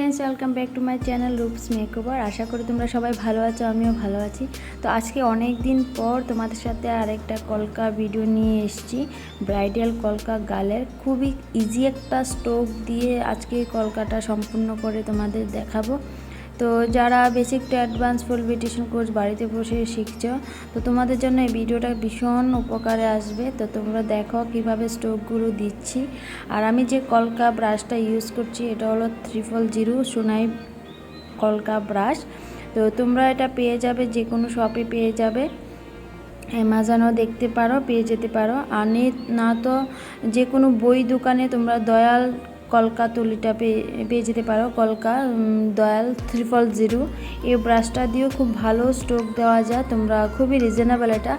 Friends welcome back to my channel Roops makeover. आशा करी तुम्हारा सबाई भालो आछो, आमिओ भालो आछि। तो आज के अनेक दिन पर तुम्हारे साथे आरेकटा कलका भिडियो निये एसेछि। ब्राइडल कलका गालेर खूबই इजी एकटा स्टोव दिए आज के कलकाटा सम्पूर्ण करे तुम्हादेर देखाबो। तो যারা basic to advance full beautician course বাড়িতে বসে শিখছো তো তোমাদের জন্য এই ভিডিওটা ভীষণ উপকারে আসবে। তো তোমরা দেখো কিভাবে স্ট্রোকগুলো দিচ্ছি। আর আমি যে কলকা ব্রাশটা ইউজ করছি এটা হলো 000 সোনাই কলকা ব্রাশ। তো তোমরা এটা পেয়ে যাবে যে কোনো শপে পেয়ে যাবে, অ্যামাজনও দেখতে পারো, পেয়ে যেতে পারো। আর না তো যে কোনো বই দোকানে তোমরা দয়াল কলকা তুলিটা পেয়ে যেতে পারো। কলকা দয়াল 000 এই ব্রাশটা দিয়েও খুব ভালো স্ট্রোক দেওয়া যায়। তোমরা খুবই রিজনেবল, এটা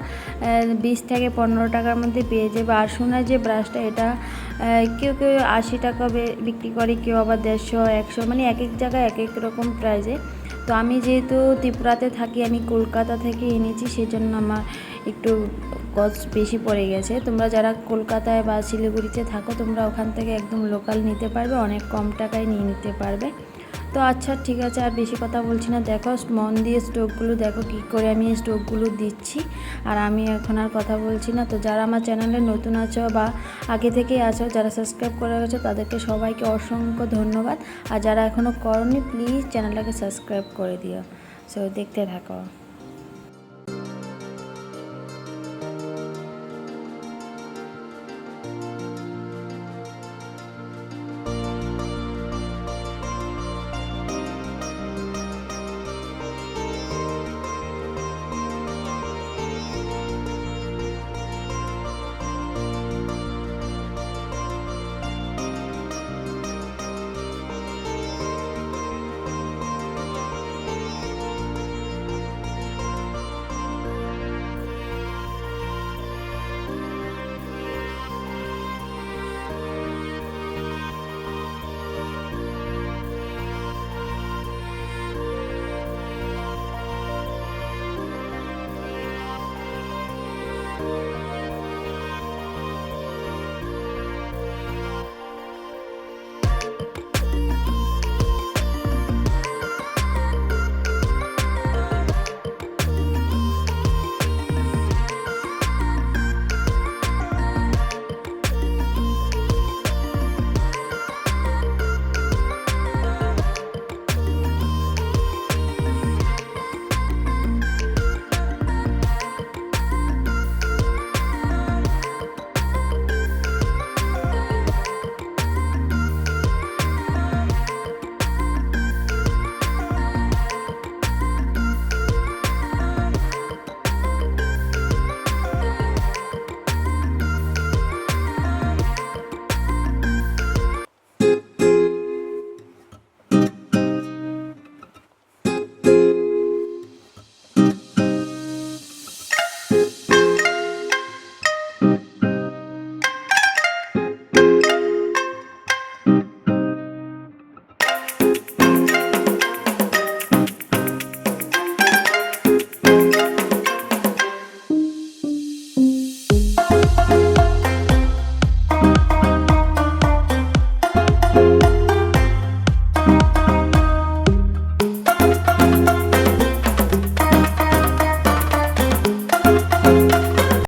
20 থেকে 15 টাকার মধ্যে পেয়ে যাবে। আর শোনা যে ব্রাশটা এটা কেউ 80 টাকা বিক্রি করে, কেউ আবার 150 100, মানে এক এক জায়গায় এক এক রকম প্রাইসে। তো আমি যেহেতু ত্রিপুরাতে থাকি, আমি কলকাতা থেকে এনেছি, সেজন্য আমার একটু কস্ট বেশি পড়ে গেছে। তোমরা যারা কলকাতায় বা শিলিগুড়িতে থাকো তোমরা ওখান থেকে একদম লোকাল নিতে পারবে, অনেক কম টাকায় নিয়ে নিতে পারবে। তো আচ্ছা ঠিক আছে, আর বেশি কথা বলছি না। দেখো মন দিয়ে স্ট্রোকগুলো দেখো কী করে আমি এই স্ট্রোকগুলো দিচ্ছি। আর আমি এখন আর কথা বলছি না। তো যারা আমার চ্যানেলে নতুন আছো বা আগে থেকেই আছো, যারা সাবস্ক্রাইব করে গেছো তাদেরকে সবাইকে অসংখ্য ধন্যবাদ। আর যারা এখনও করোনি প্লিজ চ্যানেলটাকে সাবস্ক্রাইব করে দিও। সো দেখতে থাকো।